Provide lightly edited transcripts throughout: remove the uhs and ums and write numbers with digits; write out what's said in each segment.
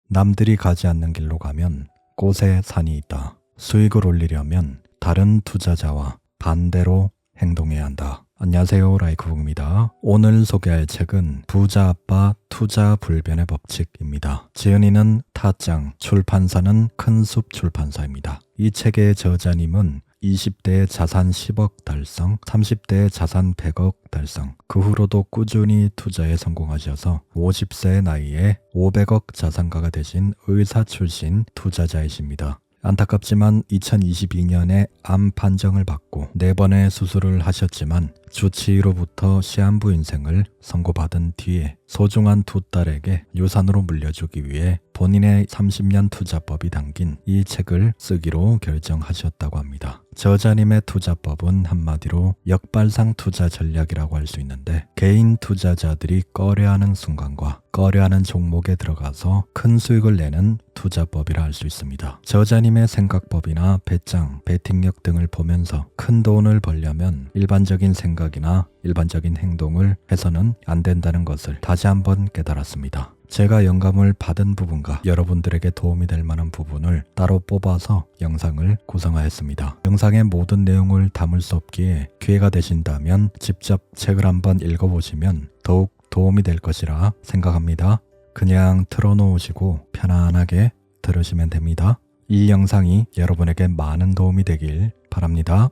남들이 가지 않는 길로 가면 꽃에 산이 있다. 수익을 올리려면 다른 투자자와 반대로 행동해야 한다. 안녕하세요, 라이크북입니다. 오늘 소개할 책은 부자 아빠 투자 불변의 법칙입니다. 지은이는 타짱, 출판사는 큰숲 출판사입니다. 이 책의 저자님은 20대에 자산 10억 달성, 30대에 자산 100억 달성, 그 후로도 꾸준히 투자에 성공하셔서 50세의 나이에 500억 자산가가 되신 의사 출신 투자자이십니다. 안타깝지만 2022년에 암 판정을 받고 4번의 수술을 하셨지만 주치의로부터 시한부 인생을 선고받은 뒤에 소중한 두 딸에게 유산으로 물려주기 위해 본인의 30년 투자법이 담긴 이 책을 쓰기로 결정하셨다고 합니다. 저자님의 투자법은 한마디로 역발상 투자 전략이라고 할 수 있는데, 개인 투자자들이 꺼려하는 순간과 꺼려하는 종목에 들어가서 큰 수익을 내는 투자법이라 할 수 있습니다. 저자님의 생각법이나 배짱, 베팅력 등을 보면서 큰 돈을 벌려면 일반적인 생각이나 일반적인 행동을 해서는 안 된다는 것을 다시 한번 깨달았습니다. 제가 영감을 받은 부분과 여러분들에게 도움이 될 만한 부분을 따로 뽑아서 영상을 구성하였습니다. 영상의 모든 내용을 담을 수 없기에 기회가 되신다면 직접 책을 한번 읽어보시면 더욱 도움이 될 것이라 생각합니다. 그냥 틀어놓으시고 편안하게 들으시면 됩니다. 이 영상이 여러분에게 많은 도움이 되길 바랍니다.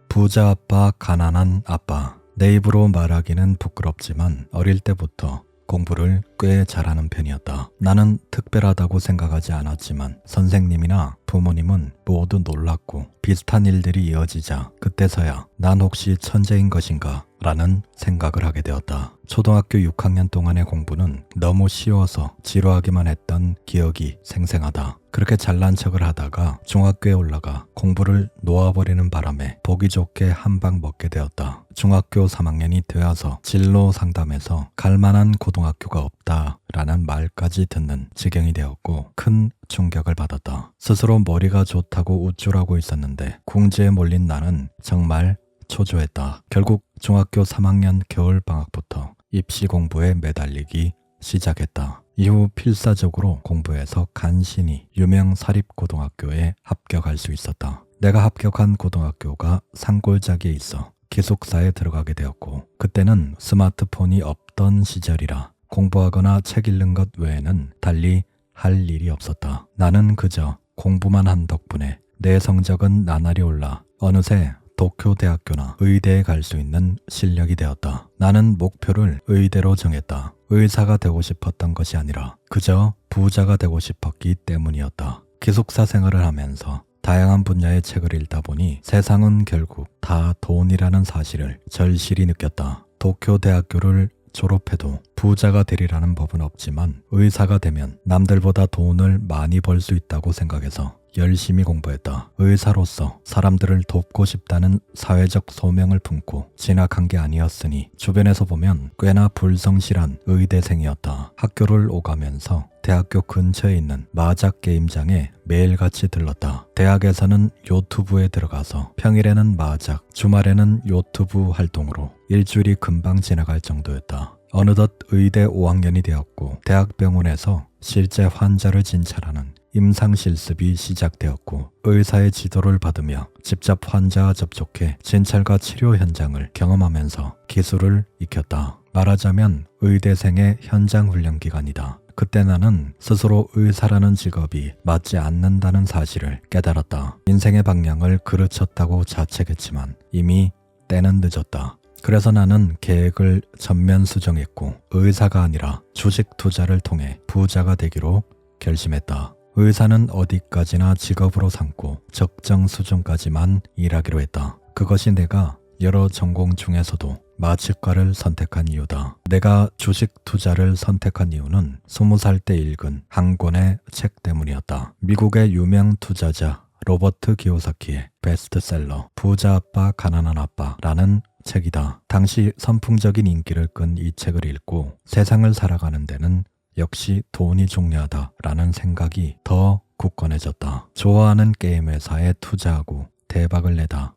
부자 아빠, 가난한 아빠. 내 입으로 말하기는 부끄럽지만 어릴 때부터 공부를 꽤 잘하는 편이었다. 나는 특별하다고 생각하지 않았지만 선생님이나 부모님은 모두 놀랐고 비슷한 일들이 이어지자 그때서야 난 혹시 천재인 것인가 라는 생각을 하게 되었다. 초등학교 6학년 동안의 공부는 너무 쉬워서 지루하기만 했던 기억이 생생하다. 그렇게 잘난 척을 하다가 중학교에 올라가 공부를 놓아버리는 바람에 보기 좋게 한 방 먹게 되었다. 중학교 3학년이 되어서 진로 상담에서 갈 만한 고등학교가 없다라는 말까지 듣는 지경이 되었고 큰 충격을 받았다. 스스로 머리가 좋다고 우쭐하고 있었는데 궁지에 몰린 나는 정말 초조했다. 결국 중학교 3학년 겨울방학부터 입시 공부에 매달리기 시작했다. 이후 필사적으로 공부해서 간신히 유명 사립고등학교에 합격할 수 있었다. 내가 합격한 고등학교가 산골짜기에 있어 기숙사에 들어가게 되었고, 그때는 스마트폰이 없던 시절이라 공부하거나 책 읽는 것 외에는 달리 할 일이 없었다. 나는 그저 공부만 한 덕분에 내 성적은 나날이 올라 어느새 도쿄대학교나 의대에 갈 수 있는 실력이 되었다. 나는 목표를 의대로 정했다. 의사가 되고 싶었던 것이 아니라 그저 부자가 되고 싶었기 때문이었다. 기숙사 생활을 하면서 다양한 분야의 책을 읽다 보니 세상은 결국 다 돈이라는 사실을 절실히 느꼈다. 도쿄대학교를 졸업해도 부자가 되리라는 법은 없지만 의사가 되면 남들보다 돈을 많이 벌 수 있다고 생각해서 열심히 공부했다. 의사로서 사람들을 돕고 싶다는 사회적 소명을 품고 진학한 게 아니었으니 주변에서 보면 꽤나 불성실한 의대생이었다. 학교를 오가면서 대학교 근처에 있는 마작 게임장에 매일같이 들렀다. 대학에서는 요트부에 들어가서 평일에는 마작, 주말에는 요트부 활동으로 일주일이 금방 지나갈 정도였다. 어느덧 의대 5학년이 되었고 대학병원에서 실제 환자를 진찰하는 임상실습이 시작되었고 의사의 지도를 받으며 직접 환자와 접촉해 진찰과 치료 현장을 경험하면서 기술을 익혔다. 말하자면 의대생의 현장 훈련 기간이다. 그때 나는 스스로 의사라는 직업이 맞지 않는다는 사실을 깨달았다. 인생의 방향을 그르쳤다고 자책했지만 이미 때는 늦었다. 그래서 나는 계획을 전면 수정했고 의사가 아니라 주식 투자를 통해 부자가 되기로 결심했다. 의사는 어디까지나 직업으로 삼고 적정 수준까지만 일하기로 했다. 그것이 내가 여러 전공 중에서도 마취과를 선택한 이유다. 내가 주식 투자를 선택한 이유는 20살 때 읽은 한 권의 책 때문이었다. 미국의 유명 투자자 로버트 기요사키의 베스트셀러 부자 아빠 가난한 아빠라는 책이다. 당시 선풍적인 인기를 끈 이 책을 읽고 세상을 살아가는 데는 역시 돈이 중요하다라는 생각이 더 굳건해졌다. 좋아하는 게임 회사에 투자하고 대박을 내다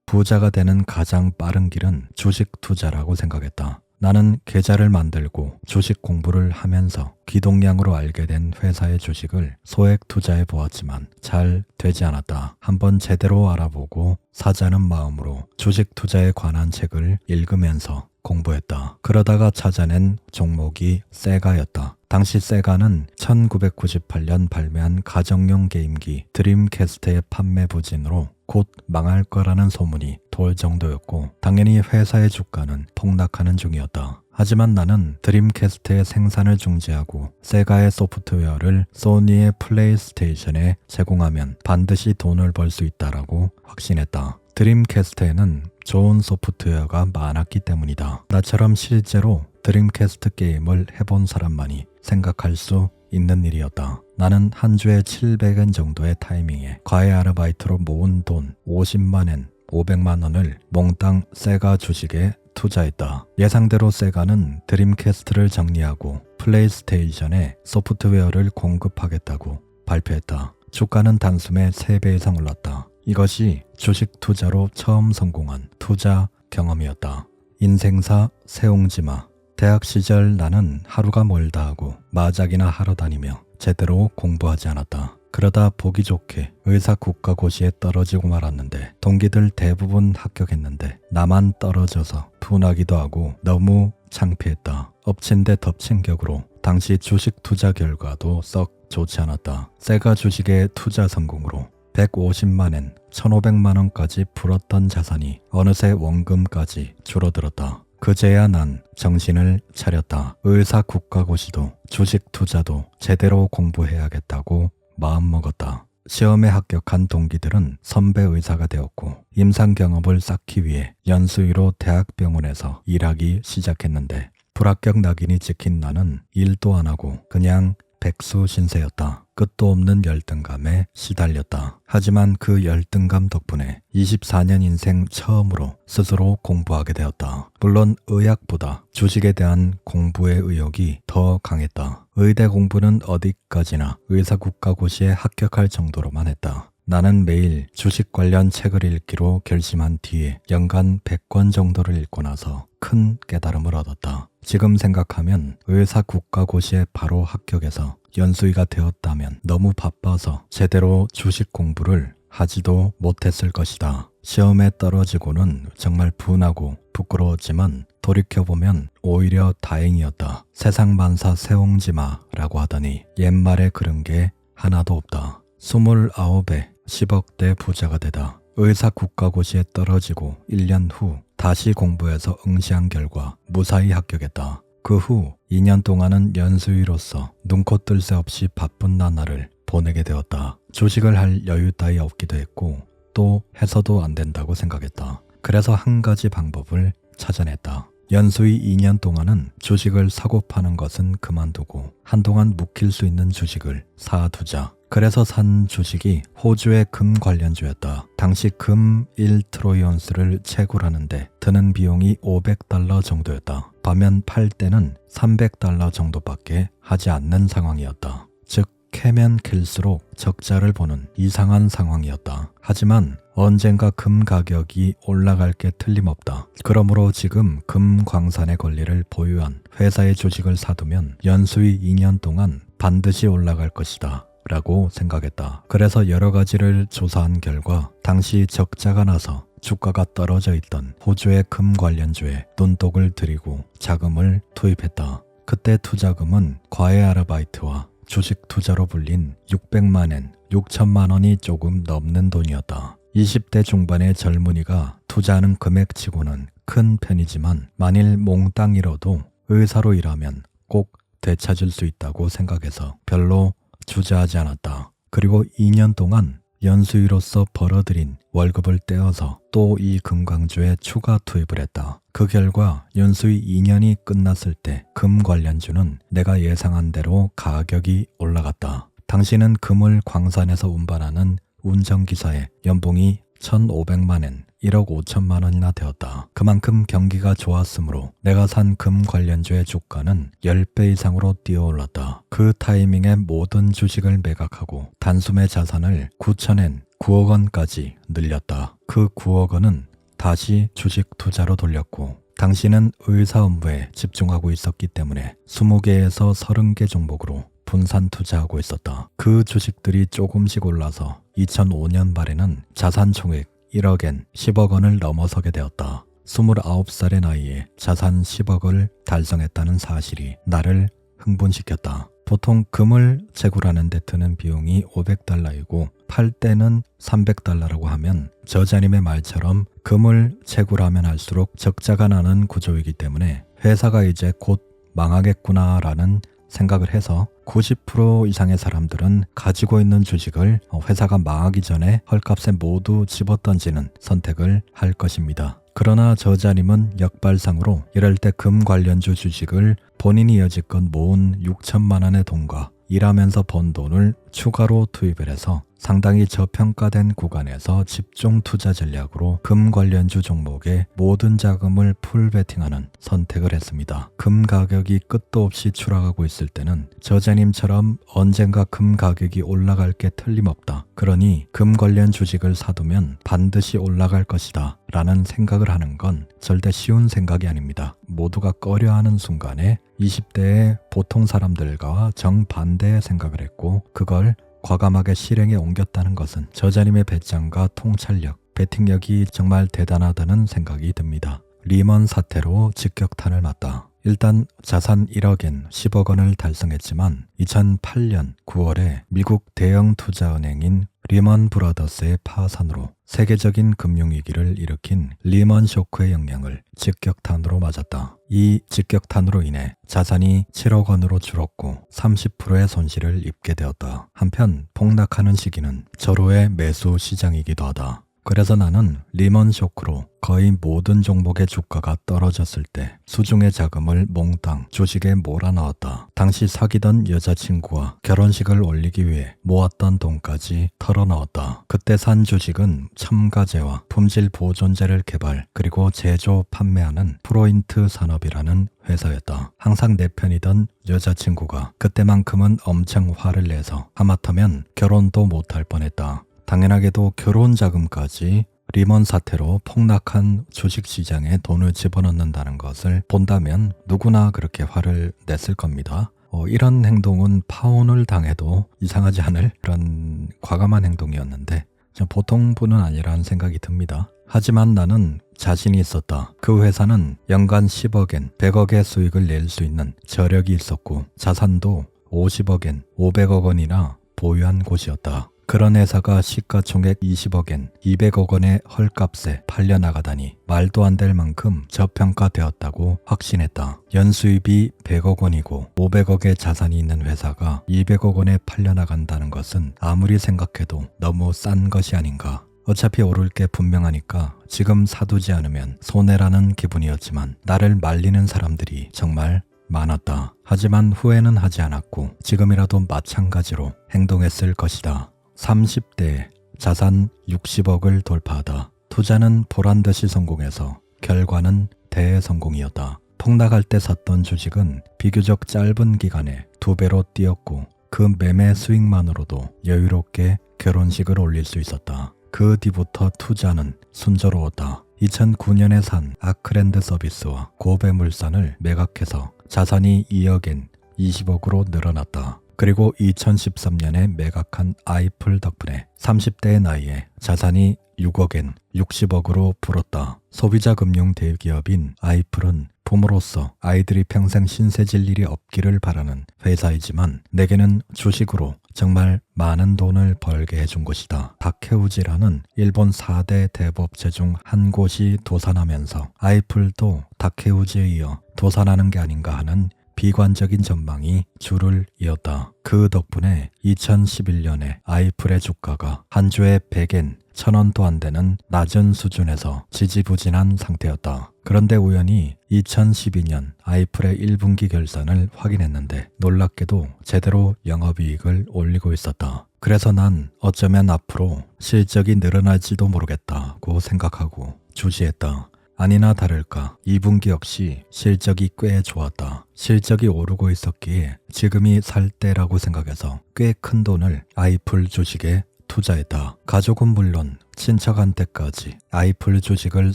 부자가 되는 가장 빠른 길은 주식 투자라고 생각했다. 나는 계좌를 만들고 주식 공부를 하면서 기동량으로 알게 된 회사의 주식을 소액 투자해 보았지만 잘 되지 않았다. 한번 제대로 알아보고 사자는 마음으로 주식 투자에 관한 책을 읽으면서 공부했다. 그러다가 찾아낸 종목이 세가였다. 당시 세가는 1998년 발매한 가정용 게임기 드림캐스트의 판매 부진으로 곧 망할 거라는 소문이 돌 정도였고 당연히 회사의 주가는 폭락하는 중이었다. 하지만 나는 드림캐스트의 생산을 중지하고 세가의 소프트웨어를 소니의 플레이스테이션에 제공하면 반드시 돈을 벌 수 있다라고 확신했다. 드림캐스트에는 좋은 소프트웨어가 많았기 때문이다. 나처럼 실제로 드림캐스트 게임을 해본 사람만이 생각할 수 있는 일이었다. 나는 한 주에 700엔 정도의 타이밍에 과외 아르바이트로 모은 돈 50만엔 500만 원을 몽땅 세가 주식에 투자했다. 예상대로 세가는 드림캐스트를 정리하고 플레이스테이션에 소프트웨어를 공급하겠다고 발표했다. 주가는 단숨에 3배 이상 올랐다. 이것이 주식 투자로 처음 성공한 투자 경험이었다. 인생사 세옹지마. 대학 시절 나는 하루가 멀다 하고 마작이나 하러 다니며 제대로 공부하지 않았다. 그러다 보기 좋게 의사 국가고시에 떨어지고 말았는데 동기들 대부분 합격했는데 나만 떨어져서 분하기도 하고 너무 창피했다. 엎친 데 덮친 격으로 당시 주식 투자 결과도 썩 좋지 않았다. 세가 주식의 투자 성공으로 150만엔 1,500만 원까지 불었던 자산이 어느새 원금까지 줄어들었다. 그제야 난 정신을 차렸다. 의사 국가고시도 주식 투자도 제대로 공부해야겠다고 마음먹었다. 시험에 합격한 동기들은 선배 의사가 되었고 임상 경험을 쌓기 위해 연수위로 대학병원에서 일하기 시작했는데 불합격 낙인이 찍힌 나는 일도 안 하고 그냥 백수 신세였다. 끝도 없는 열등감에 시달렸다. 하지만 그 열등감 덕분에 24년 인생 처음으로 스스로 공부하게 되었다. 물론 의학보다 주식에 대한 공부의 의욕이 더 강했다. 의대 공부는 어디까지나 의사국가고시에 합격할 정도로만 했다. 나는 매일 주식 관련 책을 읽기로 결심한 뒤에 연간 100권 정도를 읽고 나서 큰 깨달음을 얻었다. 지금 생각하면 의사 국가고시에 바로 합격해서 연수위가 되었다면 너무 바빠서 제대로 주식 공부를 하지도 못했을 것이다. 시험에 떨어지고는 정말 분하고 부끄러웠지만 돌이켜보면 오히려 다행이었다. 세상 만사 세옹지마라고 하더니 옛말에 그런 게 하나도 없다. 29에 10억대 부자가 되다. 의사 국가고시에 떨어지고 1년 후 다시 공부해서 응시한 결과 무사히 합격했다. 그 후 2년 동안은 연수위로서 눈코 뜰 새 없이 바쁜 나날을 보내게 되었다. 주식을 할 여유 따위 없기도 했고 또 해서도 안 된다고 생각했다. 그래서 한 가지 방법을 찾아냈다. 연수위 2년 동안은 주식을 사고 파는 것은 그만두고 한동안 묵힐 수 있는 주식을 사두자. 그래서 산 주식이 호주의 금 관련주였다. 당시 금 1트로이온스를 채굴하는데 드는 비용이 $500 정도였다. 반면 팔 때는 $300 정도밖에 하지 않는 상황이었다. 즉 캐면 캘수록 적자를 보는 이상한 상황이었다. 하지만 언젠가 금 가격이 올라갈 게 틀림없다. 그러므로 지금 금 광산의 권리를 보유한 회사의 주식을 사두면 연수위 2년 동안 반드시 올라갈 것이다 라고 생각했다. 그래서 여러 가지를 조사한 결과 당시 적자가 나서 주가가 떨어져 있던 호주의 금 관련주에 눈독을 들이고 자금을 투입했다. 그때 투자금은 과외 아르바이트와 주식 투자로 불린 600만엔 6천만 원이 조금 넘는 돈이었다. 20대 중반의 젊은이가 투자하는 금액치고는 큰 편이지만 만일 몽땅 잃어도 의사로 일하면 꼭 되찾을 수 있다고 생각해서 별로 주저하지 않았다. 그리고 2년 동안 연수위로서 벌어들인 월급을 떼어서 또 이 금광주에 추가 투입을 했다. 그 결과 연수위 2년이 끝났을 때 금 관련주는 내가 예상한 대로 가격이 올라갔다. 당시는 금을 광산에서 운반하는 운전기사의 연봉이 1,500만엔 1억 5천만 원이나 되었다. 그만큼 경기가 좋았으므로 내가 산 금 관련주의 주가는 10배 이상으로 뛰어올랐다. 그 타이밍에 모든 주식을 매각하고 단숨에 자산을 9천엔 9억 원까지 늘렸다. 그 9억 원은 다시 주식 투자로 돌렸고 당시는 의사 업무에 집중하고 있었기 때문에 20개에서 30개 종목으로 분산 투자하고 있었다. 그 주식들이 조금씩 올라서 2005년 말에는 자산 총액 1억엔 10억 원을 넘어서게 되었다. 29살의 나이에 자산 10억을 달성했다는 사실이 나를 흥분시켰다. 보통 금을 채굴하는 데 드는 비용이 $500이고 팔 때는 $300라고 하면 저자님의 말처럼 금을 채굴하면 할수록 적자가 나는 구조이기 때문에 회사가 이제 곧 망하겠구나라는 생각을 해서 90% 이상의 사람들은 가지고 있는 주식을 회사가 망하기 전에 헐값에 모두 집어던지는 선택을 할 것입니다. 그러나 저자님은 역발상으로 이럴 때 금 관련주 주식을 본인이 여지껏 모은 6천만 원의 돈과 일하면서 번 돈을 추가로 투입을 해서 상당히 저평가된 구간에서 집중 투자 전략으로 금 관련주 종목에 모든 자금을 풀 베팅하는 선택을 했습니다. 금 가격이 끝도 없이 추락하고 있을 때는 저자님처럼 언젠가 금 가격이 올라갈 게 틀림없다. 그러니 금 관련 주식을 사두면 반드시 올라갈 것이다 라는 생각을 하는 건 절대 쉬운 생각이 아닙니다. 모두가 꺼려하는 순간에 20대의 보통 사람들과 정반대의 생각을 했고 그걸 과감하게 실행에 옮겼다는 것은 저자님의 배짱과 통찰력, 베팅력이 정말 대단하다는 생각이 듭니다. 리먼 사태로 직격탄을 맞다. 일단 자산 1억엔 10억 원을 달성했지만 2008년 9월에 미국 대형 투자은행인 리먼 브라더스의 파산으로 세계적인 금융위기를 일으킨 리먼 쇼크의 영향을 직격탄으로 맞았다. 이 직격탄으로 인해 자산이 7억 원으로 줄었고 30%의 손실을 입게 되었다. 한편 폭락하는 시기는 절호의 매수 시장이기도 하다. 그래서 나는 리먼 쇼크로 거의 모든 종목의 주가가 떨어졌을 때 수중의 자금을 몽땅 주식에 몰아넣었다. 당시 사귀던 여자친구와 결혼식을 올리기 위해 모았던 돈까지 털어넣었다. 그때 산 주식은 첨가제와 품질 보존제를 개발 그리고 제조 판매하는 프로인트 산업이라는 회사였다. 항상 내 편이던 여자친구가 그때만큼은 엄청 화를 내서 하마터면 결혼도 못할 뻔했다. 당연하게도 결혼 자금까지 리먼 사태로 폭락한 주식시장에 돈을 집어넣는다는 것을 본다면 누구나 그렇게 화를 냈을 겁니다. 이런 행동은 파혼을 당해도 이상하지 않을 그런 과감한 행동이었는데 보통 분은 아니라는 생각이 듭니다. 하지만 나는 자신이 있었다. 그 회사는 연간 10억엔 100억의 수익을 낼 수 있는 저력이 있었고 자산도 50억엔 500억 원이나 보유한 곳이었다. 그런 회사가 시가총액 20억엔 200억 원의 헐값에 팔려나가다니 말도 안 될 만큼 저평가되었다고 확신했다. 연수입이 100억 원이고 500억의 자산이 있는 회사가 200억 원에 팔려나간다는 것은 아무리 생각해도 너무 싼 것이 아닌가. 어차피 오를 게 분명하니까 지금 사두지 않으면 손해라는 기분이었지만 나를 말리는 사람들이 정말 많았다. 하지만 후회는 하지 않았고 지금이라도 마찬가지로 행동했을 것이다. 30대에 자산 60억을 돌파하다. 투자는 보란듯이 성공해서 결과는 대성공이었다. 폭락할 때 샀던 주식은 비교적 짧은 기간에 2배로 뛰었고 그 매매 수익만으로도 여유롭게 결혼식을 올릴 수 있었다. 그 뒤부터 투자는 순조로웠다. 2009년에 산 아크랜드 서비스와 고배물산을 매각해서 자산이 2억엔 20억으로 늘어났다. 그리고 2013년에 매각한 아이플 덕분에 30대의 나이에 자산이 6억엔 60억으로 불었다. 소비자 금융 대기업인 아이플은 부모로서 아이들이 평생 신세질 일이 없기를 바라는 회사이지만 내게는 주식으로 정말 많은 돈을 벌게 해준 곳이다. 다케우지라는 일본 4대 대법체 중 한 곳이 도산하면서 아이플도 다케우지에 이어 도산하는 게 아닌가 하는 비관적인 전망이 줄을 이었다. 그 덕분에 2011년에 아이플의 주가가 한 주에 100엔 1000원도 안 되는 낮은 수준에서 지지부진한 상태였다. 그런데 우연히 2012년 아이플의 1분기 결산을 확인했는데 놀랍게도 제대로 영업이익을 올리고 있었다. 그래서 난 어쩌면 앞으로 실적이 늘어날지도 모르겠다고 생각하고 주시했다. 아니나 다를까 2분기 역시 실적이 꽤 좋았다. 실적이 오르고 있었기에 지금이 살 때라고 생각해서 꽤 큰 돈을 아이플 주식에 투자했다. 가족은 물론 친척한테까지 아이플 주식을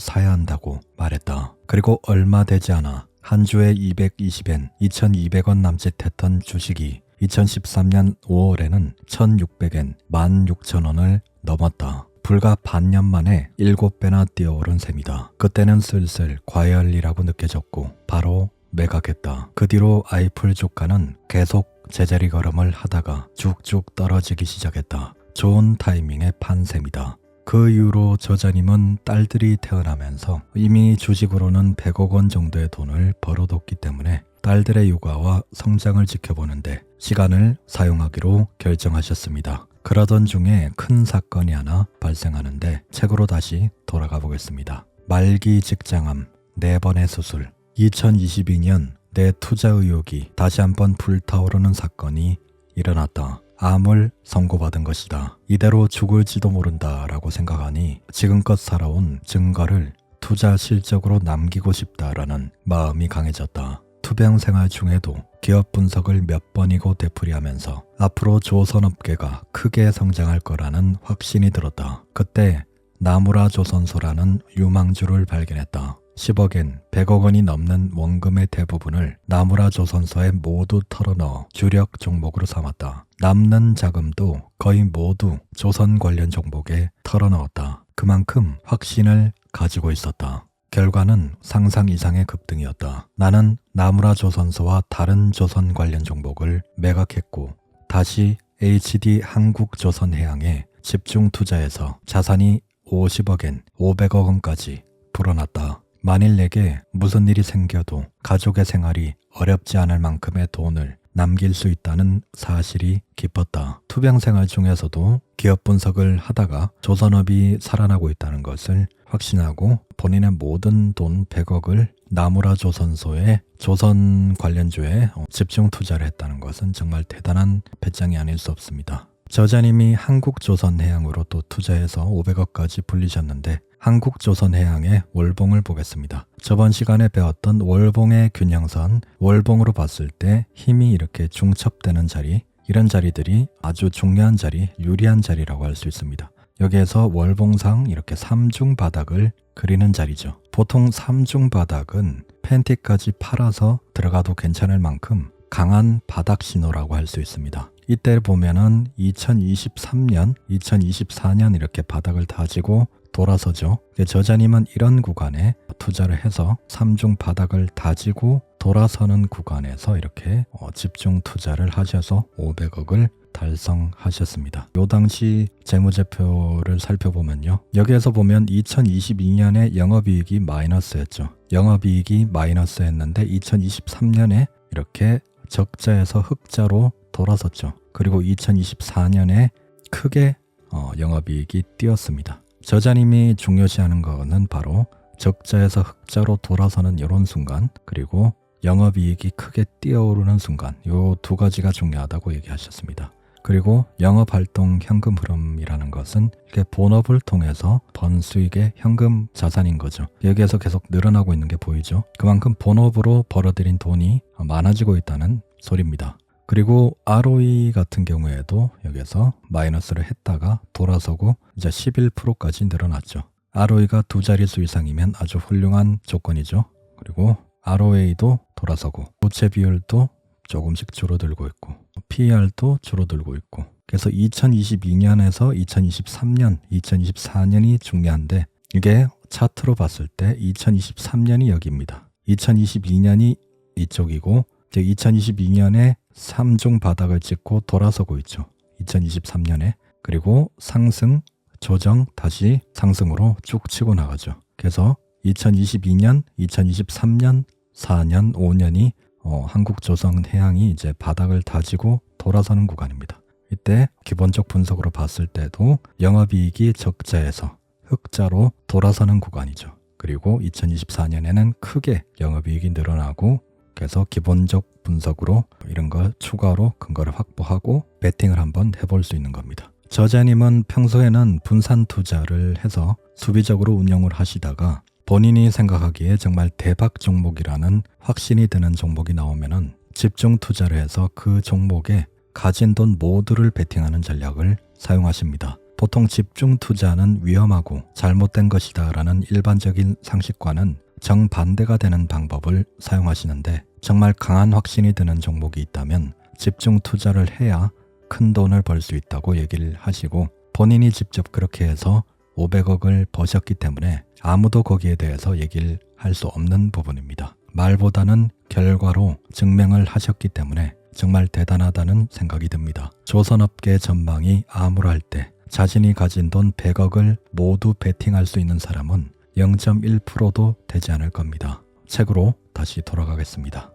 사야 한다고 말했다. 그리고 얼마 되지 않아 한 주에 220엔, 2200원 남짓했던 주식이 2013년 5월에는 1600엔, 16,000원을 넘었다. 불과 반년 만에 7배나 뛰어오른 셈이다. 그때는 슬슬 과열이라고 느껴졌고 바로 매각했다. 그 뒤로 아이플 주가는 계속 제자리 걸음을 하다가 쭉쭉 떨어지기 시작했다. 좋은 타이밍에 판 셈이다. 그 이후로 저자님은 딸들이 태어나면서 이미 주식으로는 100억 원 정도의 돈을 벌어뒀기 때문에 딸들의 육아와 성장을 지켜보는데 시간을 사용하기로 결정하셨습니다. 그러던 중에 큰 사건이 하나 발생하는데 책으로 다시 돌아가 보겠습니다. 말기 직장암 4번의 수술. 2022년 내 투자 의욕이 다시 한번 불타오르는 사건이 일어났다. 암을 선고받은 것이다. 이대로 죽을지도 모른다라고 생각하니 지금껏 살아온 증거를 투자 실적으로 남기고 싶다라는 마음이 강해졌다. 투병 생활 중에도 기업 분석을 몇 번이고 되풀이하면서 앞으로 조선업계가 크게 성장할 거라는 확신이 들었다. 그때 나무라 조선소라는 유망주를 발견했다. 10억엔 100억 원이 넘는 원금의 대부분을 나무라 조선소에 모두 털어넣어 주력 종목으로 삼았다. 남는 자금도 거의 모두 조선 관련 종목에 털어넣었다. 그만큼 확신을 가지고 있었다. 결과는 상상 이상의 급등이었다. 나는 나무라 조선소와 다른 조선 관련 종목을 매각했고 다시 HD 한국조선해양에 집중 투자해서 자산이 50억엔 500억 원까지 불어났다. 만일 내게 무슨 일이 생겨도 가족의 생활이 어렵지 않을 만큼의 돈을 남길 수 있다는 사실이 기뻤다. 투병 생활 중에서도 기업 분석을 하다가 조선업이 살아나고 있다는 것을 확신하고 본인의 모든 돈 100억을 나무라 조선소의 조선 관련주에 집중 투자를 했다는 것은 정말 대단한 배짱이 아닐 수 없습니다. 저자님이 한국조선해양으로 또 투자해서 500억까지 불리셨는데 한국조선해양의 월봉을 보겠습니다. 저번 시간에 배웠던 월봉의 균형선, 월봉으로 봤을 때 힘이 이렇게 중첩되는 자리, 이런 자리들이 아주 중요한 자리, 유리한 자리라고 할 수 있습니다. 여기에서 월봉상 이렇게 3중 바닥을 그리는 자리죠. 보통 3중 바닥은 팬티까지 팔아서 들어가도 괜찮을 만큼 강한 바닥 신호라고 할 수 있습니다. 이때 보면은 2023년, 2024년 이렇게 바닥을 다지고 돌아서죠. 저자님은 이런 구간에 투자를 해서 3중 바닥을 다지고 돌아서는 구간에서 이렇게 집중 투자를 하셔서 500억을 달성하셨습니다. 요 당시 재무제표를 살펴보면요. 여기에서 보면 2022년에 영업이익이 마이너스였죠. 영업이익이 마이너스였는데 2023년에 이렇게 적자에서 흑자로 돌아섰죠. 그리고 2024년에 크게 영업이익이 뛰었습니다. 저자님이 중요시하는 거는 바로 적자에서 흑자로 돌아서는 이런 순간, 그리고 영업이익이 크게 뛰어오르는 순간, 이 두 가지가 중요하다고 얘기하셨습니다. 그리고 영업활동 현금 흐름이라는 것은 이렇게 본업을 통해서 번 수익의 현금 자산인 거죠. 여기에서 계속 늘어나고 있는 게 보이죠. 그만큼 본업으로 벌어들인 돈이 많아지고 있다는 소리입니다. 그리고 ROE 같은 경우에도 여기서 마이너스를 했다가 돌아서고 이제 11%까지 늘어났죠. ROE가 두 자릿수 이상이면 아주 훌륭한 조건이죠. 그리고 ROA도 돌아서고 부채 비율도 조금씩 줄어들고 있고 PER도 줄어들고 있고, 그래서 2022년에서 2023년, 2024년이 중요한데 이게 차트로 봤을 때 2023년이 여기입니다. 2022년이 이쪽이고 이제 2022년에 3중 바닥을 찍고 돌아서고 있죠. 2023년에. 그리고 상승, 조정, 다시 상승으로 쭉 치고 나가죠. 그래서 2022년, 2023년, 4년, 5년이 한국조선해양이 이제 바닥을 다지고 돌아서는 구간입니다. 이때 기본적 분석으로 봤을 때도 영업이익이 적자에서 흑자로 돌아서는 구간이죠. 그리고 2024년에는 크게 영업이익이 늘어나고, 그래서 기본적 분석으로 이런 걸 추가로 근거를 확보하고 베팅을 한번 해볼 수 있는 겁니다. 저자님은 평소에는 분산 투자를 해서 수비적으로 운영을 하시다가 본인이 생각하기에 정말 대박 종목이라는 확신이 드는 종목이 나오면은 집중 투자를 해서 그 종목에 가진 돈 모두를 베팅하는 전략을 사용하십니다. 보통 집중 투자는 위험하고 잘못된 것이다 라는 일반적인 상식과는 정반대가 되는 방법을 사용하시는데, 정말 강한 확신이 드는 종목이 있다면 집중 투자를 해야 큰 돈을 벌 수 있다고 얘기를 하시고, 본인이 직접 그렇게 해서 500억을 버셨기 때문에 아무도 거기에 대해서 얘기를 할 수 없는 부분입니다. 말보다는 결과로 증명을 하셨기 때문에 정말 대단하다는 생각이 듭니다. 조선업계 전망이 암울할 때 자신이 가진 돈 100억을 모두 베팅할 수 있는 사람은 0.1%도 되지 않을 겁니다. 책으로 다시 돌아가겠습니다.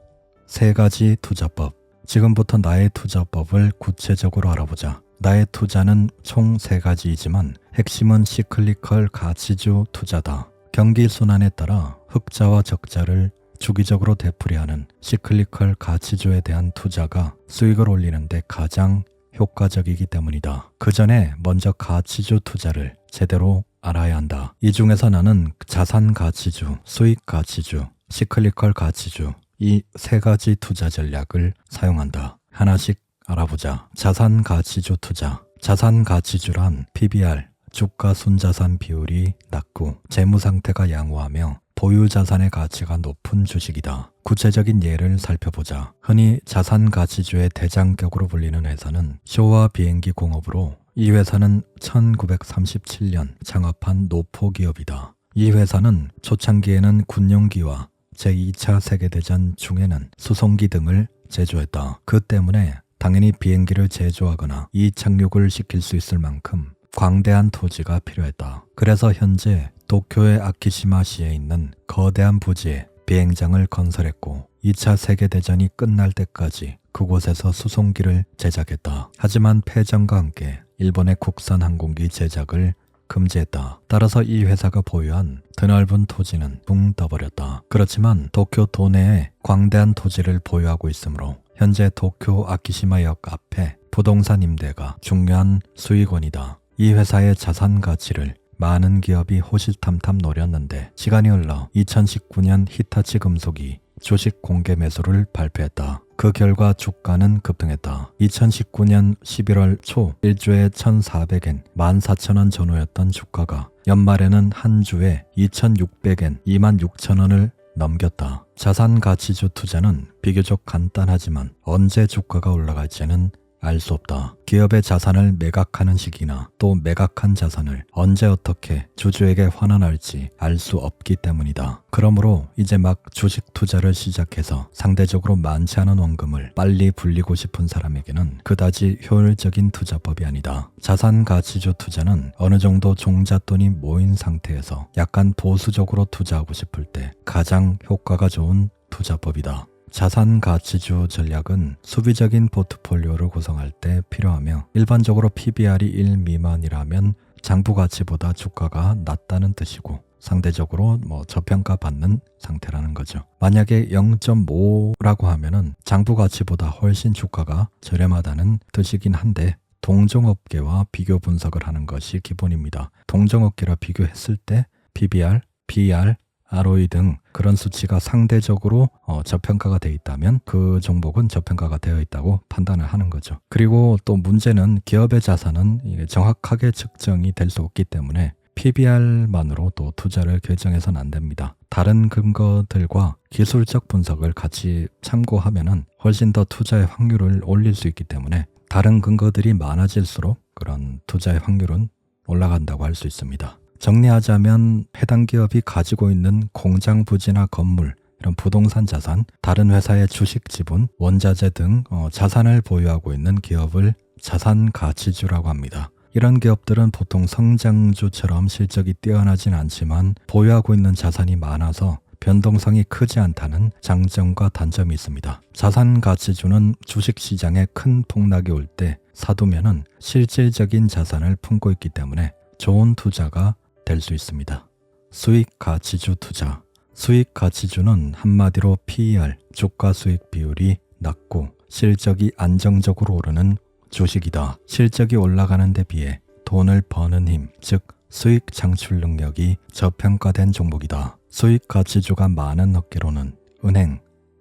3가지 투자법. 지금부터 나의 투자법을 구체적으로 알아보자. 나의 투자는 총 3가지이지만 핵심은 시클리컬 가치주 투자다. 경기 순환에 따라 흑자와 적자를 주기적으로 되풀이하는 시클리컬 가치주에 대한 투자가 수익을 올리는 데 가장 효과적이기 때문이다. 그 전에 먼저 가치주 투자를 제대로 알아야 한다. 이 중에서 나는 자산 가치주, 수익 가치주, 시클리컬 가치주, 이 3가지 투자 전략을 사용한다. 하나씩 알아보자. 자산 가치주 투자. 자산 가치주란 PBR, 주가 순자산 비율이 낮고 재무 상태가 양호하며 보유 자산의 가치가 높은 주식이다. 구체적인 예를 살펴보자. 흔히 자산 가치주의 대장격으로 불리는 회사는 쇼와 비행기 공업으로, 이 회사는 1937년 창업한 노포 기업이다. 이 회사는 초창기에는 군용기와 제2차 세계대전 중에는 수송기 등을 제조했다. 그 때문에 당연히 비행기를 제조하거나 이착륙을 시킬 수 있을 만큼 광대한 토지가 필요했다. 그래서 현재 도쿄의 아키시마시에 있는 거대한 부지에 비행장을 건설했고 2차 세계대전이 끝날 때까지 그곳에서 수송기를 제작했다. 하지만 패전과 함께 일본의 국산 항공기 제작을 금지했다. 따라서 이 회사가 보유한 드넓은 토지는 붕 떠버렸다. 그렇지만 도쿄 도내에 광대한 토지를 보유하고 있으므로 현재 도쿄 아키시마역 앞에 부동산 임대가 중요한 수익원이다. 이 회사의 자산 가치를 많은 기업이 호시탐탐 노렸는데 시간이 흘러 2019년 히타치 금속이 주식 공개 매수를 발표했다. 그 결과 주가는 급등했다. 2019년 11월 초 1주에 1,400엔, 14,000원 전후였던 주가가 연말에는 한 주에 2,600엔, 26,000원을 넘겼다. 자산 가치주 투자는 비교적 간단하지만 언제 주가가 올라갈지는 알 수 없다. 기업의 자산을 매각하는 시기나 또 매각한 자산을 언제 어떻게 주주에게 환원할지 알 수 없기 때문이다. 그러므로 이제 막 주식 투자를 시작해서 상대적으로 많지 않은 원금을 빨리 불리고 싶은 사람에게는 그다지 효율적인 투자법이 아니다. 자산 가치주 투자는 어느 정도 종잣돈이 모인 상태에서 약간 보수적으로 투자하고 싶을 때 가장 효과가 좋은 투자법이다. 자산 가치주 전략은 수비적인 포트폴리오를 구성할 때 필요하며 일반적으로 PBR이 1 미만이라면 장부 가치보다 주가가 낮다는 뜻이고 상대적으로 저평가 받는 상태라는 거죠. 만약에 0.5라고 하면은 장부 가치보다 훨씬 주가가 저렴하다는 뜻이긴 한데 동종업계와 비교 분석을 하는 것이 기본입니다. 동종업계와 비교했을 때 PBR, PER, ROE 등 그런 수치가 상대적으로 저평가가 되어 있다면 그 종목은 저평가가 되어 있다고 판단을 하는 거죠. 그리고 또 문제는 기업의 자산은 정확하게 측정이 될 수 없기 때문에 PBR만으로 또 투자를 결정해서는 안 됩니다. 다른 근거들과 기술적 분석을 같이 참고하면은 훨씬 더 투자의 확률을 올릴 수 있기 때문에 다른 근거들이 많아질수록 그런 투자의 확률은 올라간다고 할 수 있습니다. 정리하자면 해당 기업이 가지고 있는 공장 부지나 건물, 이런 부동산 자산, 다른 회사의 주식 지분, 원자재 등 자산을 보유하고 있는 기업을 자산 가치주라고 합니다. 이런 기업들은 보통 성장주처럼 실적이 뛰어나진 않지만 보유하고 있는 자산이 많아서 변동성이 크지 않다는 장점과 단점이 있습니다. 자산 가치주는 주식시장에 큰 폭락이 올 때 사두면은 실질적인 자산을 품고 있기 때문에 좋은 투자가 될 수 있습니다. 수익 가치주 투자. 수익 가치주는 한마디로 PER, 주가 수익 비율이 낮고 실적이 안정적으로 오르는 주식이다. 실적이 올라가는 데 비해 돈을 버는 힘, 즉 수익 창출 능력이 저평가된 종목이다. 수익 가치주가 많은 업계로는 은행,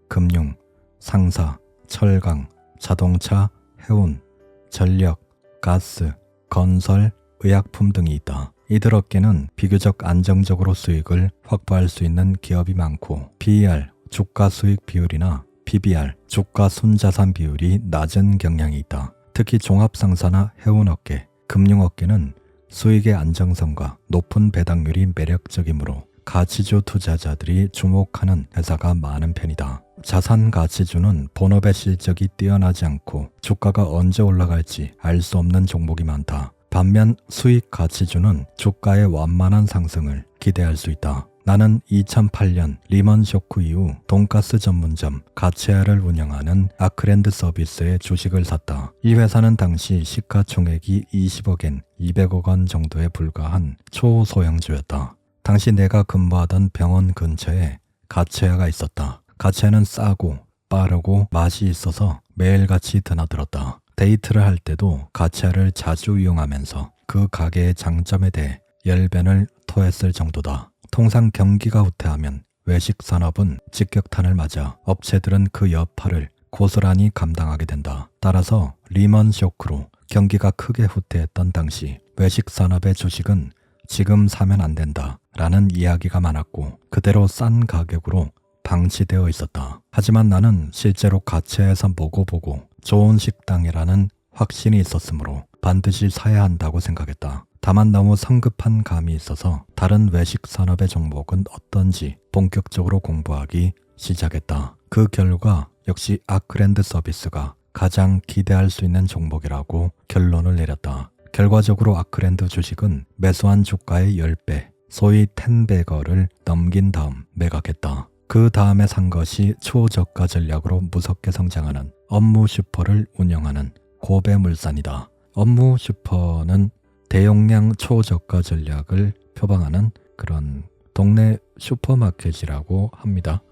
금융, 상사, 철강, 자동차, 해운, 전력, 가스, 건설, 의약품 등이 있다. 이들 업계는 비교적 안정적으로 수익을 확보할 수 있는 기업이 많고 BER, 주가 수익 비율이나 PBR, 주가 순자산 비율이 낮은 경향이 있다. 특히 종합상사나 해운업계, 금융업계는 수익의 안정성과 높은 배당률이 매력적이므로 가치주 투자자들이 주목하는 회사가 많은 편이다. 자산 가치주는 본업의 실적이 뛰어나지 않고 주가가 언제 올라갈지 알 수 없는 종목이 많다. 반면 수익 가치주는 주가의 완만한 상승을 기대할 수 있다. 나는 2008년 리먼 쇼크 이후 돈가스 전문점 가치야를 운영하는 아크랜드 서비스의 주식을 샀다. 이 회사는 당시 시가총액이 20억엔 200억 원 정도에 불과한 초소형주였다. 당시 내가 근무하던 병원 근처에 가치야가 있었다. 가치야는 싸고 빠르고 맛이 있어서 매일같이 드나들었다. 데이트를 할 때도 가치야를 자주 이용하면서 그 가게의 장점에 대해 열변을 토했을 정도다. 통상 경기가 후퇴하면 외식 산업은 직격탄을 맞아 업체들은 그 여파를 고스란히 감당하게 된다. 따라서 리먼 쇼크로 경기가 크게 후퇴했던 당시 외식 산업의 주식은 지금 사면 안 된다 라는 이야기가 많았고 그대로 싼 가격으로 방치되어 있었다. 하지만 나는 실제로 가치야에서 먹어보고 좋은 식당이라는 확신이 있었으므로 반드시 사야 한다고 생각했다. 다만 너무 성급한 감이 있어서 다른 외식 산업의 종목은 어떤지 본격적으로 공부하기 시작했다. 그 결과 역시 아크랜드 서비스가 가장 기대할 수 있는 종목이라고 결론을 내렸다. 결과적으로 아크랜드 주식은 매수한 주가의 10배, 소위 10배거를 넘긴 다음 매각했다. 그 다음에 산 것이 초저가 전략으로 무섭게 성장하는 업무 슈퍼를 운영하는 고배물산이다. 업무 슈퍼는 대용량 초저가 전략을 표방하는 그런 동네 슈퍼마켓이라고 합니다.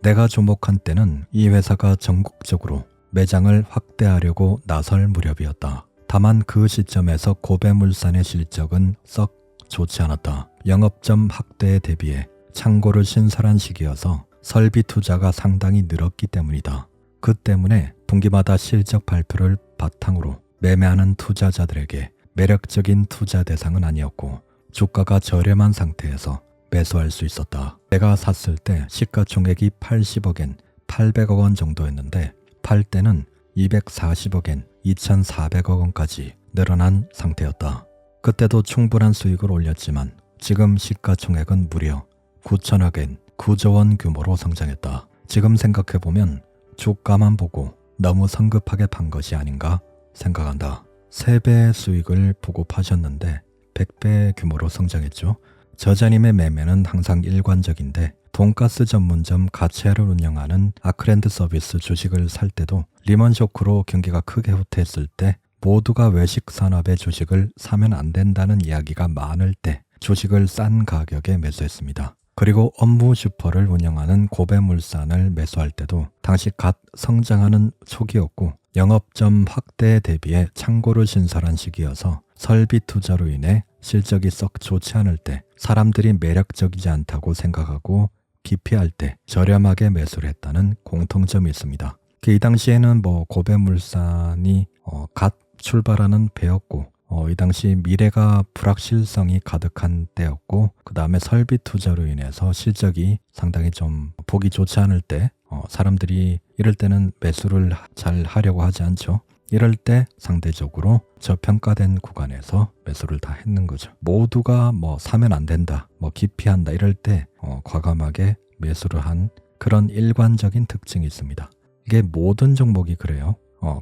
내가 주목한 때는 이 회사가 전국적으로 매장을 확대하려고 나설 무렵이었다. 다만 그 시점에서 고배물산의 실적은 썩 좋지 않았다. 영업점 확대에 대비해 창고를 신설한 시기여서 설비 투자가 상당히 늘었기 때문이다. 그 때문에 분기마다 실적 발표를 바탕으로 매매하는 투자자들에게 매력적인 투자 대상은 아니었고 주가가 저렴한 상태에서 매수할 수 있었다. 내가 샀을 때 시가총액이 80억엔 800억 원 정도였는데 팔 때는 240억엔 2,400억 원까지 늘어난 상태였다. 그때도 충분한 수익을 올렸지만 지금 시가총액은 무려 9천억엔 9조 원 규모로 성장했다. 지금 생각해보면 주가만 보고 너무 성급하게 판 것이 아닌가 생각한다. 3배의 수익을 보고 파셨는데 100배 규모로 성장했죠. 저자님의 매매는 항상 일관적인데 돈가스 전문점 가치야를 운영하는 아크랜드 서비스 주식을 살 때도 리먼 쇼크로 경기가 크게 후퇴했을 때 모두가 외식 산업의 주식을 사면 안 된다는 이야기가 많을 때 주식을 싼 가격에 매수했습니다. 그리고 업무 슈퍼를 운영하는 고배물산을 매수할 때도 당시 갓 성장하는 초기였고 영업점 확대에 대비해 창고를 신설한 시기여서 설비 투자로 인해 실적이 썩 좋지 않을 때 사람들이 매력적이지 않다고 생각하고 기피할 때 저렴하게 매수를 했다는 공통점이 있습니다. 이 당시에는 고배물산이 갓 출발하는 배였고 이 당시 미래가 불확실성이 가득한 때였고 그 다음에 설비 투자로 인해서 실적이 상당히 좀 보기 좋지 않을 때 사람들이 이럴 때는 매수를 잘 하려고 하지 않죠. 이럴 때 상대적으로 저평가된 구간에서 매수를 다 했는 거죠. 모두가 사면 안 된다, 기피한다 이럴 때 과감하게 매수를 한 그런 일관적인 특징이 있습니다. 이게 모든 종목이 그래요.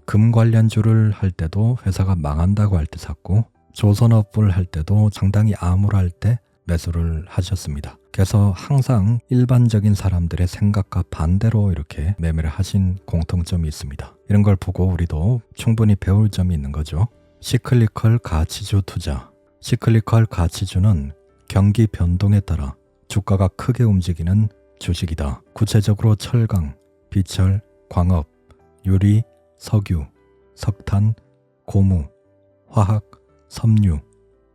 금 관련주를 할 때도 회사가 망한다고 할 때 샀고 조선업을 할 때도 상당히 암울할 때 매수를 하셨습니다. 그래서 항상 일반적인 사람들의 생각과 반대로 이렇게 매매를 하신 공통점이 있습니다. 이런 걸 보고 우리도 충분히 배울 점이 있는 거죠. 시클리컬 가치주 투자. 시클리컬 가치주는 경기 변동에 따라 주가가 크게 움직이는 주식이다. 구체적으로 철강, 비철, 광업, 유리, 석유, 석탄, 고무, 화학, 섬유,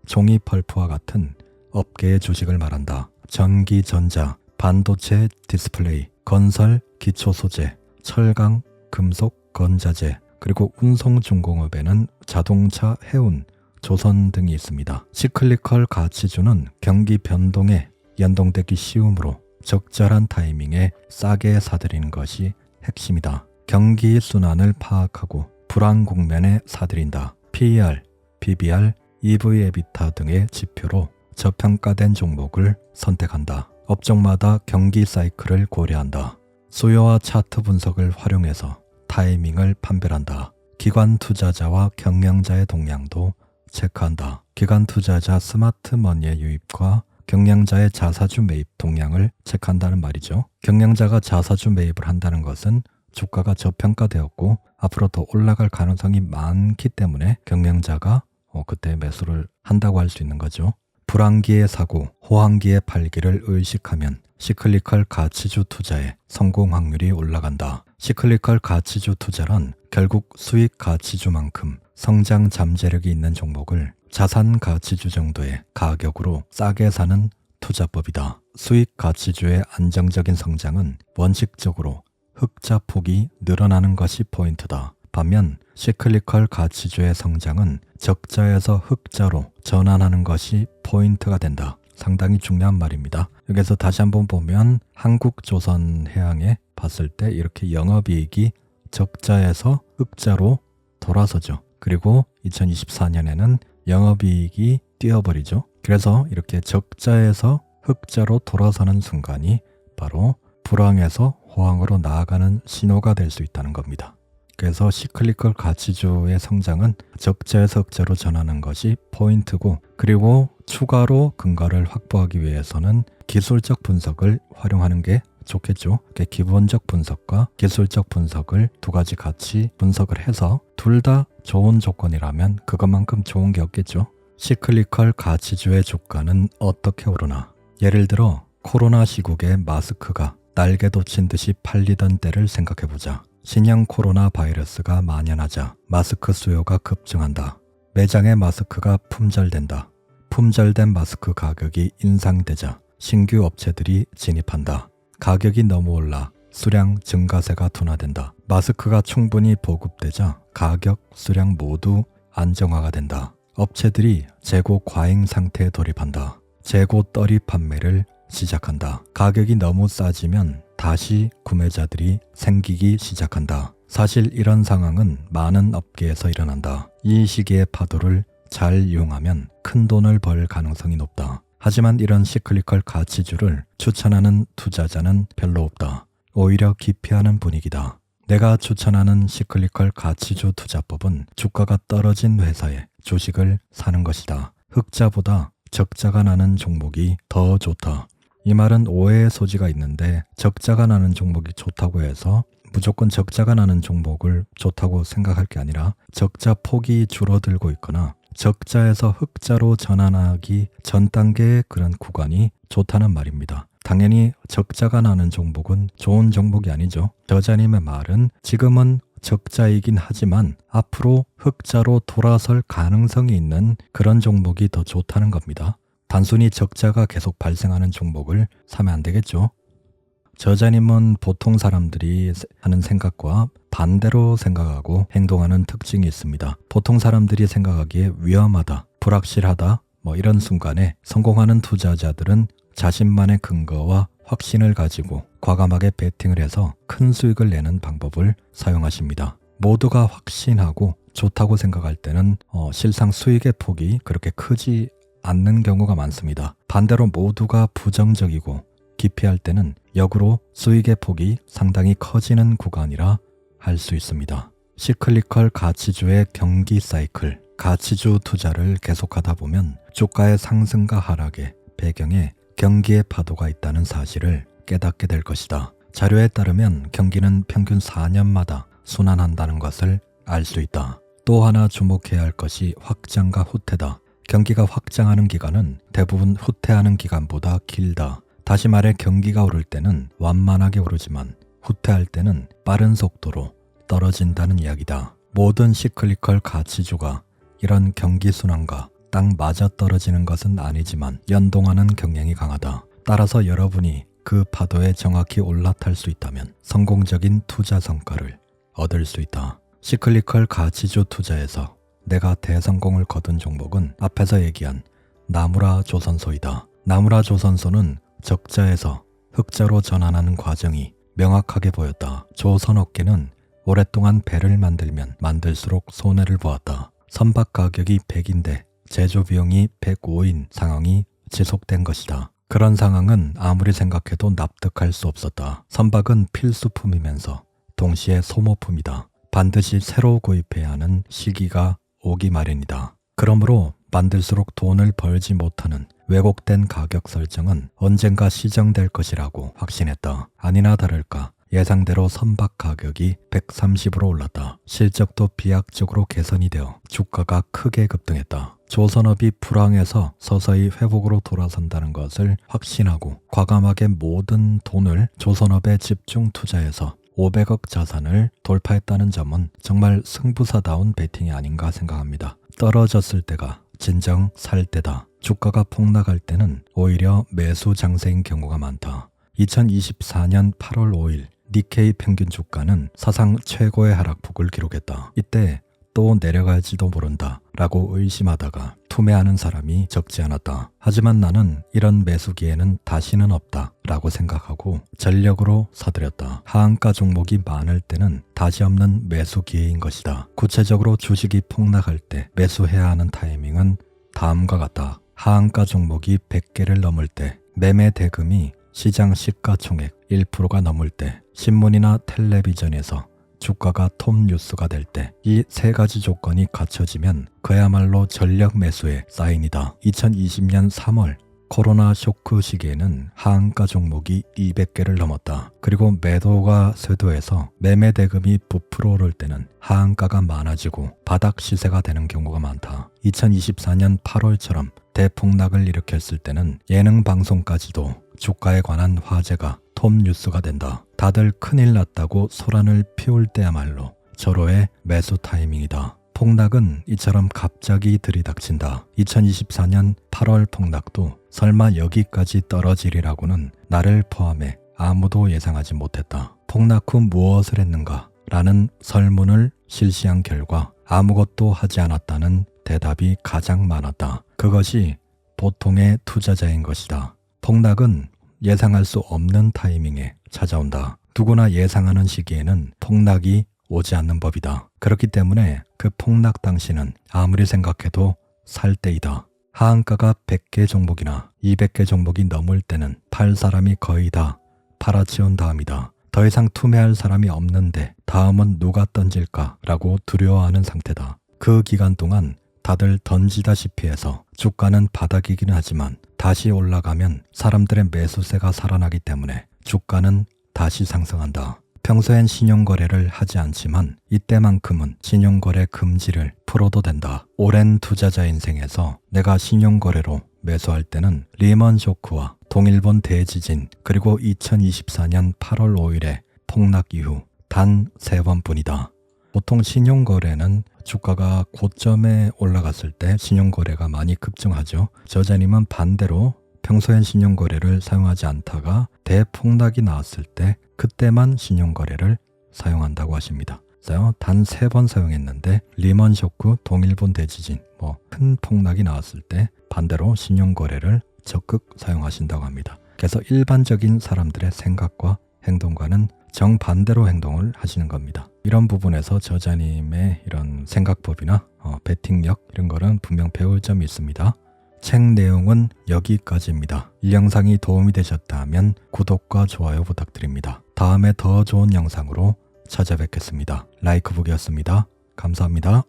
종이 펄프와 같은 업계의 주식을 말한다. 전기, 전자, 반도체, 디스플레이, 건설, 기초소재, 철강, 금속, 건자재, 그리고 운송중공업에는 자동차, 해운, 조선 등이 있습니다. 시클리컬 가치주는 경기 변동에 연동되기 쉬우므로 적절한 타이밍에 싸게 사들이는 것이 핵심이다. 경기 순환을 파악하고 불황 국면에 사들인다. PER, PBR, EV/EBITDA 등의 지표로 저평가된 종목을 선택한다. 업종마다 경기 사이클을 고려한다. 수요와 차트 분석을 활용해서 타이밍을 판별한다. 기관 투자자와 경영자의 동향도 체크한다. 기관 투자자 스마트머니의 유입과 경영자의 자사주 매입 동향을 체크한다는 말이죠. 경영자가 자사주 매입을 한다는 것은 주가가 저평가되었고 앞으로 더 올라갈 가능성이 많기 때문에 경영자가 그때 매수를 한다고 할 수 있는 거죠. 불황기에 사고 호황기에 팔기를 의식하면 시클리컬 가치주 투자의 성공 확률이 올라간다. 시클리컬 가치주 투자란 결국 수익 가치주만큼 성장 잠재력이 있는 종목을 자산 가치주 정도의 가격으로 싸게 사는 투자법이다. 수익 가치주의 안정적인 성장은 원칙적으로 흑자 폭이 늘어나는 것이 포인트다. 반면 시클리컬 가치주의 성장은 적자에서 흑자로 전환하는 것이 포인트가 된다. 상당히 중요한 말입니다. 여기서 다시 한번 보면 한국조선해양에 봤을 때 이렇게 영업이익이 적자에서 흑자로 돌아서죠. 그리고 2024년에는 영업이익이 뛰어버리죠. 그래서 이렇게 적자에서 흑자로 돌아서는 순간이 바로 불황에서 호황으로 나아가는 신호가 될 수 있다는 겁니다. 그래서 시클리컬 가치주의 성장은 적자에서 흑자로 전하는 것이 포인트고, 그리고 추가로 근거를 확보하기 위해서는 기술적 분석을 활용하는 게 좋겠죠. 기본적 분석과 기술적 분석을 두 가지 같이 분석을 해서 둘 다 좋은 조건이라면 그것만큼 좋은 게 없겠죠. 시클리컬 가치주의 주가는 어떻게 오르나? 예를 들어 코로나 시국에 마스크가 날개 돋친 듯이 팔리던 때를 생각해보자. 신형 코로나 바이러스가 만연하자 마스크 수요가 급증한다. 매장에 마스크가 품절된다. 품절된 마스크 가격이 인상되자 신규 업체들이 진입한다. 가격이 너무 올라 수량 증가세가 둔화된다. 마스크가 충분히 보급되자 가격, 수량 모두 안정화가 된다. 업체들이 재고 과잉 상태에 돌입한다. 재고 떨이 판매를 시작한다. 가격이 너무 싸지면 다시 구매자들이 생기기 시작한다. 사실 이런 상황은 많은 업계에서 일어난다. 이 시기의 파도를 잘 이용하면 큰 돈을 벌 가능성이 높다. 하지만 이런 시클리컬 가치주를 추천하는 투자자는 별로 없다. 오히려 기피하는 분위기다. 내가 추천하는 시클리컬 가치주 투자법은 주가가 떨어진 회사의 주식을 사는 것이다. 흑자보다 적자가 나는 종목이 더 좋다. 이 말은 오해의 소지가 있는데, 적자가 나는 종목이 좋다고 해서 무조건 적자가 나는 종목을 좋다고 생각할 게 아니라 적자 폭이 줄어들고 있거나 적자에서 흑자로 전환하기 전 단계의 그런 구간이 좋다는 말입니다. 당연히 적자가 나는 종목은 좋은 종목이 아니죠. 저자님의 말은 지금은 적자이긴 하지만 앞으로 흑자로 돌아설 가능성이 있는 그런 종목이 더 좋다는 겁니다. 단순히 적자가 계속 발생하는 종목을 사면 안 되겠죠. 저자님은 보통 사람들이 하는 생각과 반대로 생각하고 행동하는 특징이 있습니다. 보통 사람들이 생각하기에 위험하다, 불확실하다, 이런 순간에 성공하는 투자자들은 자신만의 근거와 확신을 가지고 과감하게 베팅을 해서 큰 수익을 내는 방법을 사용하십니다. 모두가 확신하고 좋다고 생각할 때는 실상 수익의 폭이 그렇게 크지 않는 경우가 많습니다. 반대로 모두가 부정적이고 기피할 때는 역으로 수익의 폭이 상당히 커지는 구간이라 할 수 있습니다. 시클리컬 가치주의 경기 사이클, 가치주 투자를 계속하다 보면 주가의 상승과 하락의 배경에 경기의 파도가 있다는 사실을 깨닫게 될 것이다. 자료에 따르면 경기는 평균 4년마다 순환한다는 것을 알 수 있다. 또 하나 주목해야 할 것이 확장과 후퇴다. 경기가 확장하는 기간은 대부분 후퇴하는 기간보다 길다. 다시 말해 경기가 오를 때는 완만하게 오르지만 후퇴할 때는 빠른 속도로 떨어진다는 이야기다. 모든 시클리컬 가치주가 이런 경기 순환과 딱 맞아떨어지는 것은 아니지만 연동하는 경향이 강하다. 따라서 여러분이 그 파도에 정확히 올라탈 수 있다면 성공적인 투자 성과를 얻을 수 있다. 시클리컬 가치주 투자에서 내가 대성공을 거둔 종목은 앞에서 얘기한 나무라 조선소이다. 나무라 조선소는 적자에서 흑자로 전환하는 과정이 명확하게 보였다. 조선업계는 오랫동안 배를 만들면 만들수록 손해를 보았다. 선박 가격이 100인데 제조 비용이 105인 상황이 지속된 것이다. 그런 상황은 아무리 생각해도 납득할 수 없었다. 선박은 필수품이면서 동시에 소모품이다. 반드시 새로 구입해야 하는 시기가 오기 마련이다. 그러므로 만들수록 돈을 벌지 못하는 왜곡된 가격 설정은 언젠가 시정될 것이라고 확신했다. 아니나 다를까 예상대로 선박 가격이 130으로 올랐다. 실적도 비약적으로 개선이 되어 주가가 크게 급등했다. 조선업이 불황에서 서서히 회복으로 돌아선다는 것을 확신하고 과감하게 모든 돈을 조선업에 집중 투자해서 500억 자산을 돌파했다는 점은 정말 승부사다운 배팅이 아닌가 생각합니다. 떨어졌을 때가 진정 살 때다. 주가가 폭락할 때는 오히려 매수 장세인 경우가 많다. 2024년 8월 5일 니케이 평균 주가는 사상 최고의 하락폭을 기록했다. 이때 또 내려갈지도 모른다 라고 의심하다가 투매하는 사람이 적지 않았다. 하지만 나는 이런 매수 기회는 다시는 없다 라고 생각하고 전력으로 사들였다. 하한가 종목이 많을 때는 다시 없는 매수 기회인 것이다. 구체적으로 주식이 폭락할 때 매수해야 하는 타이밍은 다음과 같다. 하한가 종목이 100개를 넘을 때, 매매 대금이 시장 시가총액 1%가 넘을 때, 신문이나 텔레비전에서 주가가 톱 뉴스가 될 때, 이 세 가지 조건이 갖춰지면 그야말로 전력 매수의 사인이다. 2020년 3월 코로나 쇼크 시기에는 하한가 종목이 200개를 넘었다. 그리고 매도가 쇄도해서 매매 대금이 부풀어 오를 때는 하한가가 많아지고 바닥 시세가 되는 경우가 많다. 2024년 8월처럼 대폭락을 일으켰을 때는 예능 방송까지도 주가에 관한 화제가 톱 뉴스가 된다. 다들 큰일 났다고 소란을 피울 때야말로 절호의 매수 타이밍이다. 폭락은 이처럼 갑자기 들이닥친다. 2024년 8월 폭락도 설마 여기까지 떨어지리라고는 나를 포함해 아무도 예상하지 못했다. 폭락 후 무엇을 했는가? 라는 설문을 실시한 결과 아무것도 하지 않았다는 대답이 가장 많았다. 그것이 보통의 투자자인 것이다. 폭락은 예상할 수 없는 타이밍에 찾아온다. 누구나 예상하는 시기에는 폭락이 오지 않는 법이다. 그렇기 때문에 그 폭락 당시는 아무리 생각해도 살 때이다. 하한가가 100개 종목이나 200개 종목이 넘을 때는 팔 사람이 거의 다 팔아치운 다음이다. 더 이상 투매할 사람이 없는데 다음은 누가 던질까라고 두려워하는 상태다. 그 기간 동안 다들 던지다시피 해서 주가는 바닥이긴 하지만 다시 올라가면 사람들의 매수세가 살아나기 때문에 주가는 다시 상승한다. 평소엔 신용거래를 하지 않지만 이때만큼은 신용거래 금지를 풀어도 된다. 오랜 투자자 인생에서 내가 신용거래로 매수할 때는 리먼 쇼크와 동일본 대지진 그리고 2024년 8월 5일의 폭락 이후 단 3번뿐이다. 보통 신용거래는 주가가 고점에 올라갔을 때 신용거래가 많이 급증하죠. 저자님은 반대로 평소엔 신용거래를 사용하지 않다가 대폭락이 나왔을 때 그때만 신용거래를 사용한다고 하십니다. 단 3번 사용했는데 리먼 쇼크, 동일본 대지진, 큰 폭락이 나왔을 때 반대로 신용거래를 적극 사용하신다고 합니다. 그래서 일반적인 사람들의 생각과 행동과는 정반대로 행동을 하시는 겁니다. 이런 부분에서 저자님의 이런 생각법이나 베팅력 이런 거는 분명 배울 점이 있습니다. 책 내용은 여기까지입니다. 이 영상이 도움이 되셨다면 구독과 좋아요 부탁드립니다. 다음에 더 좋은 영상으로 찾아뵙겠습니다. 라이크북이었습니다. 감사합니다.